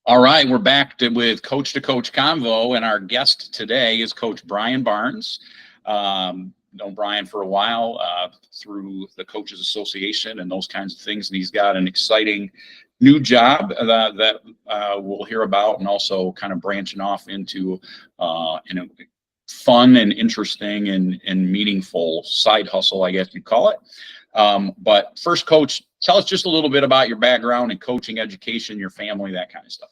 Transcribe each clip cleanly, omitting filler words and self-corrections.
All right, we're back with to Coach Convo, and our guest today is Coach Brian Barnes. Known Brian for a while through the Coaches Association and those kinds of things, and he's got an exciting new job that we'll hear about, and also kind of branching off into fun and interesting and meaningful side hustle, I guess you'd call it. But first, Coach, tell us just a little bit about your background in coaching, education, your family, that kind of stuff.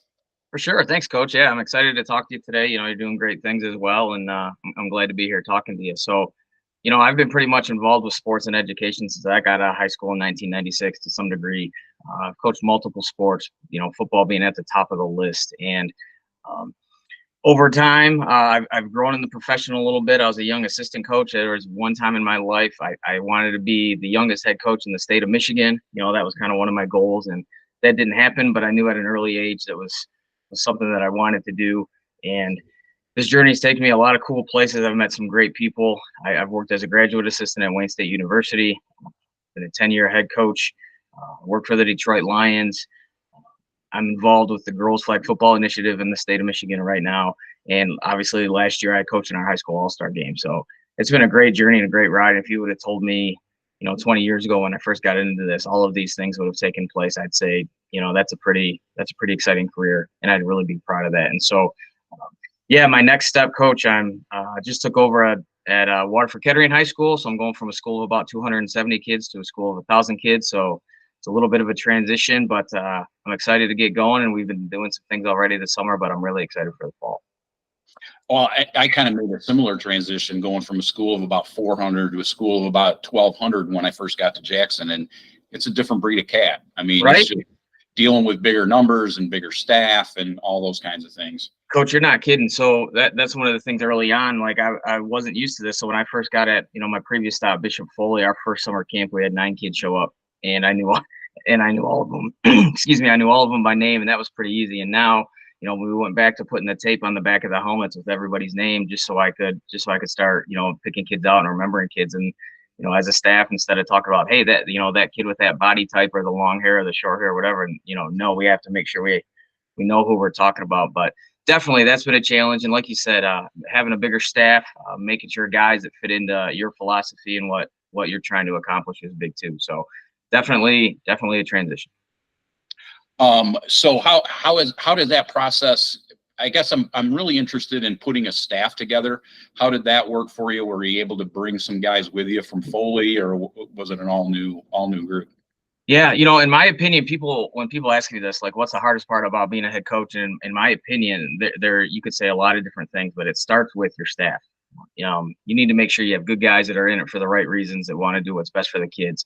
For sure. Thanks, Coach. Yeah, I'm excited to talk to you today. You're doing great things as well, and I'm glad to be here talking to you. So, I've been pretty much involved with sports and education since I got out of high school in 1996 to some degree. I've coached multiple sports, football being at the top of the list. And over time, I've grown in the profession a little bit. I was a young assistant coach. There was one time in my life I wanted to be the youngest head coach in the state of Michigan. That was kind of one of my goals, and that didn't happen. But I knew at an early age that was something that I wanted to do. And this journey has taken me a lot of cool places. I've met some great people. I've worked as a graduate assistant at Wayne State University, been a 10-year head coach, worked for the Detroit Lions. I'm involved with the Girls Flag Football Initiative in the state of Michigan right now. And obviously last year I coached in our high school all-star game. So it's been a great journey and a great ride. If you would have told me, 20 years ago when I first got into this, all of these things would have taken place, I'd say, that's a pretty exciting career, and I'd really be proud of that. And so, my next step, Coach, I'm just took over at Waterford Kettering High School. So I'm going from a school of about 270 kids to a school of 1,000 kids. So it's a little bit of a transition, but I'm excited to get going, and we've been doing some things already this summer, but I'm really excited for the fall. Well, I kind of made a similar transition going from a school of about 400 to a school of about 1,200 when I first got to Jackson, and it's a different breed of cat. I mean, right? It's just dealing with bigger numbers and bigger staff and all those kinds of things. Coach, you're not kidding. So that's one of the things early on. Like I wasn't used to this. So when I first got at my previous stop, Bishop Foley, our first summer camp, we had 9 kids show up, and I knew all of them. Excuse me, I knew all of them by name, and that was pretty easy. And now, we went back to putting the tape on the back of the helmets with everybody's name, just so I could start, picking kids out and remembering kids. And, as a staff, instead of talking about, hey, that, that kid with that body type or the long hair or the short hair, or whatever, and, no, we have to make sure we know who we're talking about. But definitely that's been a challenge. And like you said, having a bigger staff, making sure guys that fit into your philosophy and what you're trying to accomplish is big too. So definitely a transition. So how did that process? I guess I'm really interested in putting a staff together. How did that work for you? Were you able to bring some guys with you from Foley, or was it an all new group? Yeah, in my opinion, when people ask me this, like, what's the hardest part about being a head coach? And in my opinion, there you could say a lot of different things, but it starts with your staff. You need to make sure you have good guys that are in it for the right reasons, that want to do what's best for the kids,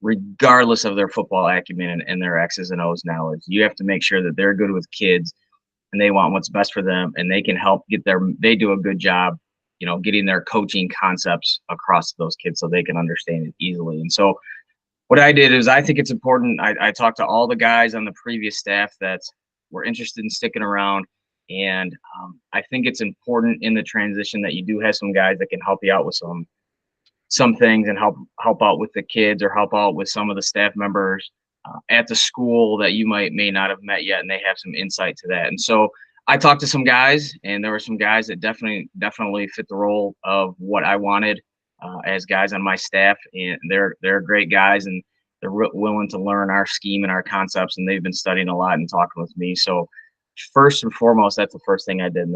regardless of their football acumen and their X's and O's knowledge. You have to make sure that they're good with kids and they want what's best for them, and they can help they do a good job, getting their coaching concepts across to those kids so they can understand it easily. And so what I did is, I think it's important. I talked to all the guys on the previous staff that were interested in sticking around. And I think it's important in the transition that you do have some guys that can help you out with some things and help out with the kids, or help out with some of the staff members at the school that you may not have met yet, and they have some insight to that. And so I talked to some guys, and there were some guys that definitely fit the role of what I wanted as guys on my staff, and they're great guys, and they're willing to learn our scheme and our concepts, and they've been studying a lot and talking with me. So first and foremost, that's the first thing I did.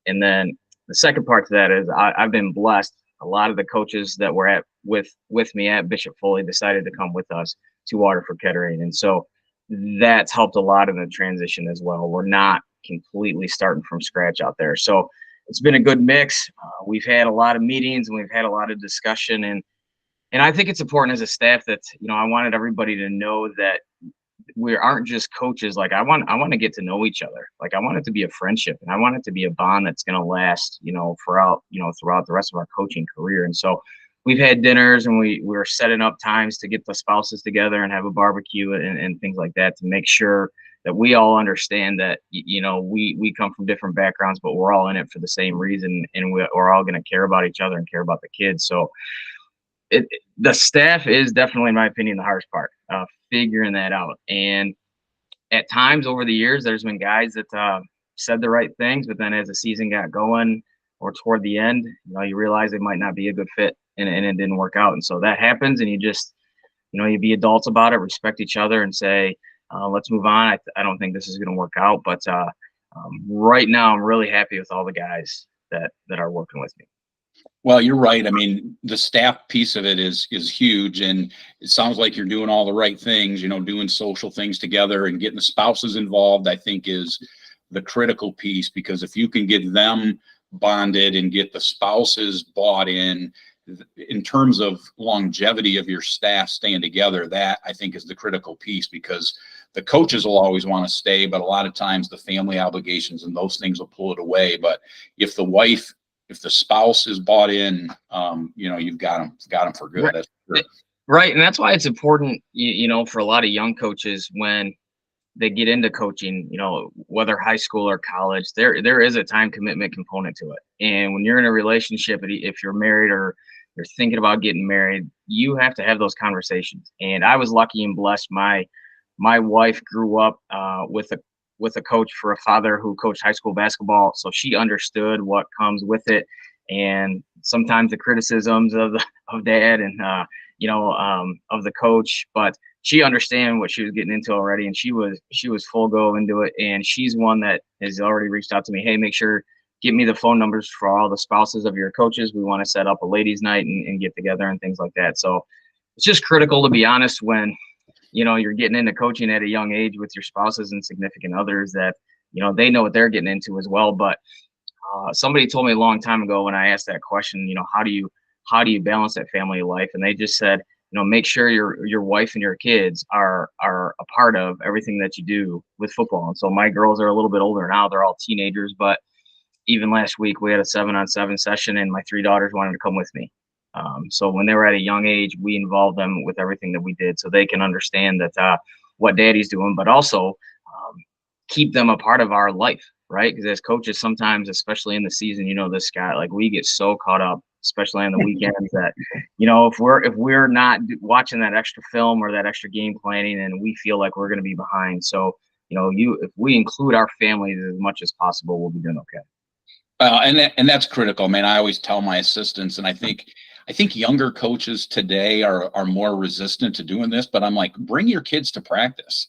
And then the second part to that is I've been blessed. A lot of the coaches that were with me at Bishop Foley decided to come with us to Waterford Kettering. And so that's helped a lot in the transition as well. We're not completely starting from scratch out there. So it's been a good mix. We've had a lot of meetings, and we've had a lot of discussion. And I think it's important as a staff that, I wanted everybody to know that we aren't just coaches. Like I want to get to know each other. Like I want it to be a friendship, and I want it to be a bond that's going to last, throughout the rest of our coaching career. And so we've had dinners, and we're setting up times to get the spouses together and have a barbecue and things like that, to make sure that we all understand that, we come from different backgrounds, but we're all in it for the same reason, and we're all going to care about each other and care about the kids. So the staff is definitely, in my opinion, the hardest part, figuring that out. And at times over the years, there's been guys that said the right things, but then as the season got going or toward the end, you realize it might not be a good fit, and it didn't work out. And so that happens, and you just, you be adults about it, respect each other, and say, let's move on. I don't think this is going to work out, but right now I'm really happy with all the guys that are working with me. Well, you're right. I mean, the staff piece of it is huge, and it sounds like you're doing all the right things, doing social things together and getting the spouses involved, I think is the critical piece, because if you can get them bonded and get the spouses bought in terms of longevity of your staff staying together, that I think is the critical piece, because the coaches will always want to stay, but a lot of times the family obligations and those things will pull it away. But if the spouse is bought in, you've got them for good. Right. That's for sure. Right. And that's why it's important, for a lot of young coaches when they get into coaching, whether high school or college, there is a time commitment component to it. And when you're in a relationship, if you're married or you're thinking about getting married, you have to have those conversations. And I was lucky and blessed. My wife grew up with a coach for a father who coached high school basketball, so she understood what comes with it, and sometimes the criticisms of dad and of the coach, but she understand what she was getting into already, and she was full go into it. And she's one that has already reached out to me. Hey, make sure get me the phone numbers for all the spouses of your coaches. We want to set up a ladies' night and get together and things like that. So it's just critical, to be honest, when you're getting into coaching at a young age with your spouses and significant others, that they know what they're getting into as well. But somebody told me a long time ago when I asked that question, how do you balance that family life? And they just said, make sure your wife and your kids are a part of everything that you do with football. And so my girls are a little bit older now; they're all teenagers. But even last week we had a 7-on-7 session, and my 3 daughters wanted to come with me. So when they were at a young age, we involved them with everything that we did, so they can understand that what daddy's doing, but also keep them a part of our life, right? Because as coaches, sometimes, especially in the season, this guy, like, we get so caught up, especially on the weekends, that if we're not watching that extra film or that extra game planning, and we feel like we're going to be behind. So if we include our families as much as possible, we'll be doing okay. And that's critical, man. I always tell my assistants, and I think younger coaches today are more resistant to doing this, but I'm like, bring your kids to practice.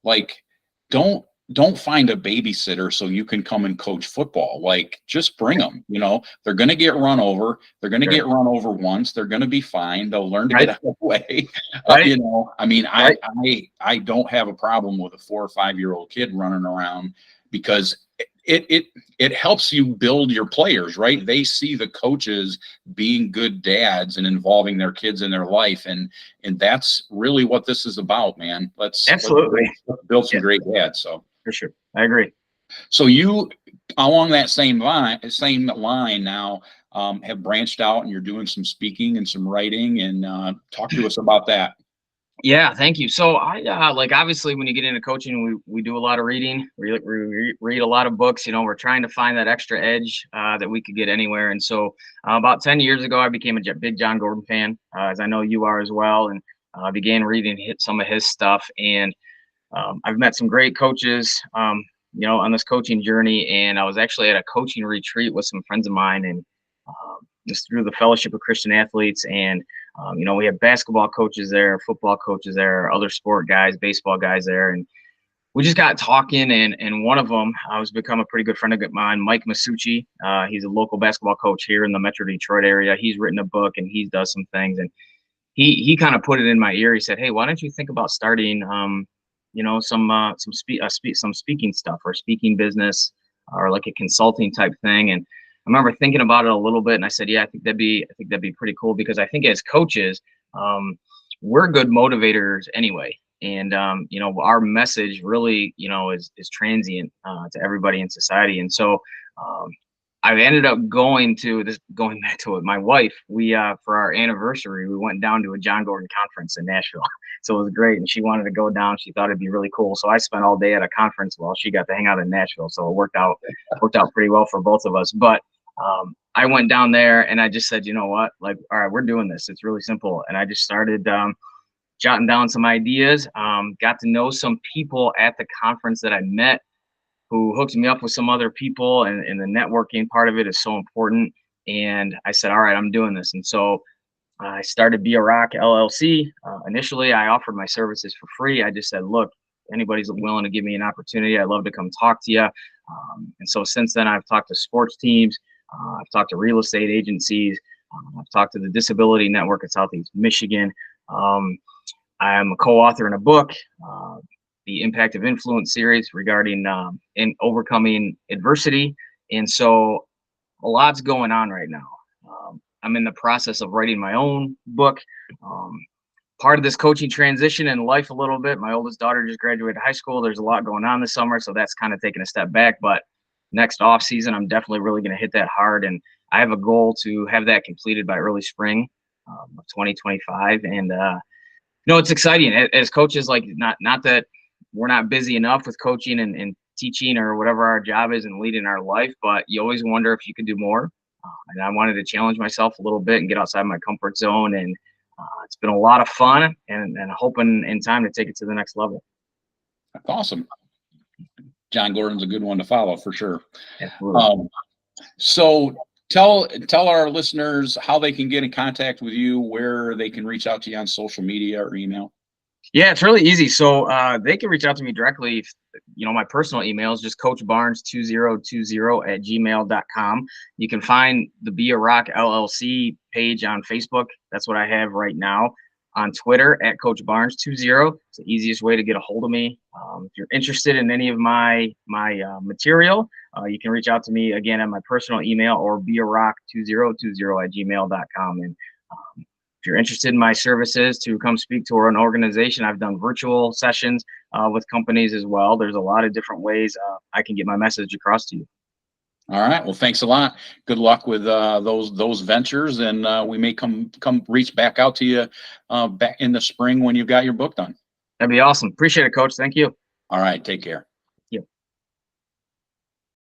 Like, don't find a babysitter so you can come and coach football. Like, just bring them. They're going to get run over. They're going to get run over once. They're going to be fine. They'll learn to get out of the way. Right. I mean, Right. I don't have a problem with a 4 or 5-year-old kid running around, because it helps you build your players, right? They see the coaches being good dads and involving their kids in their life, and that's really what this is about, man. Let's build some great dads. So for sure, I agree. So you, along that same line now, have branched out, and you're doing some speaking and some writing, and talk to us about that. Yeah, thank you. So I obviously, when you get into coaching, we do a lot of reading. We read a lot of books. We're trying to find that extra edge that we could get anywhere. And so about 10 years ago, I became a big John Gordon fan, as I know you are as well, and began reading some of his stuff. And I've met some great coaches, on this coaching journey. And I was actually at a coaching retreat with some friends of mine, and just through the Fellowship of Christian Athletes. And we have basketball coaches there, football coaches there, other sport guys, baseball guys there. And we just got talking, and one of them was become a pretty good friend of mine, Mike Masucci. He's a local basketball coach here in the Metro Detroit area. He's written a book, and he does some things. And he kind of put it in my ear. He said, "Hey, why don't you think about starting, some speaking stuff, or speaking business, or like a consulting type thing?" And I remember thinking about it a little bit, and I said, "Yeah, I think that'd be pretty cool, because I think as coaches, we're good motivators anyway, and our message really, is transient to everybody in society." And so I ended up going back to it. My wife, we for our anniversary, we went down to a John Gordon conference in Nashville. So it was great, and she wanted to go down. She thought it'd be really cool. So I spent all day at a conference while she got to hang out in Nashville. So it worked out pretty well for both of us. But I went down there, and I just said, you know what, like, all right, we're doing this. It's really simple. And I just started jotting down some ideas. Got to know some people at the conference that I met who hooked me up with some other people, and the networking part of it is so important. And I said, all right, I'm doing this. And so I started Be a Rock LLC. Initially, I offered my services for free. I just said, look, anybody's willing to give me an opportunity, I'd love to come talk to you. And so since then, I've talked to sports teams, I've talked to real estate agencies, I've talked to the Disability Network in Southeast Michigan. I am a co-author in a book, the Impact of Influence series regarding in overcoming adversity. And so a lot's going on right now. I'm in the process of writing my own book. Part of this coaching transition in life a little bit. My oldest daughter just graduated high school. There's a lot going on this summer, so that's kind of taking a step back. But next off season, I'm definitely really going to hit that hard, and I have a goal to have that completed by early spring of 2025. And it's exciting as coaches. Like not that we're not busy enough with coaching and teaching or whatever our job is and leading our life, but you always wonder if you can do more. And I wanted to challenge myself a little bit and get outside my comfort zone. And it's been a lot of fun, and hoping in time to take it to the next level. That's awesome. John Gordon's a good one to follow for sure. Absolutely. So tell our listeners how they can get in contact with you, where they can reach out to you on social media or email. Yeah, it's really easy. So they can reach out to me directly. My personal email is just coachbarnes2020@gmail.com. You can find the Be a Rock LLC page on Facebook. That's what I have right now. On Twitter @coachbarnes20. It's the easiest way to get a hold of me. If you're interested in any of my material, you can reach out to me again at my personal email or bearock2020@gmail.com. And if you're interested in my services to come speak to an organization, I've done virtual sessions with companies as well. There's a lot of different ways I can get my message across to you. All right. Well, thanks a lot. Good luck with those ventures, and we may come reach back out to you back in the spring when you've got your book done. That'd be awesome. Appreciate it, Coach. Thank you. All right. Take care.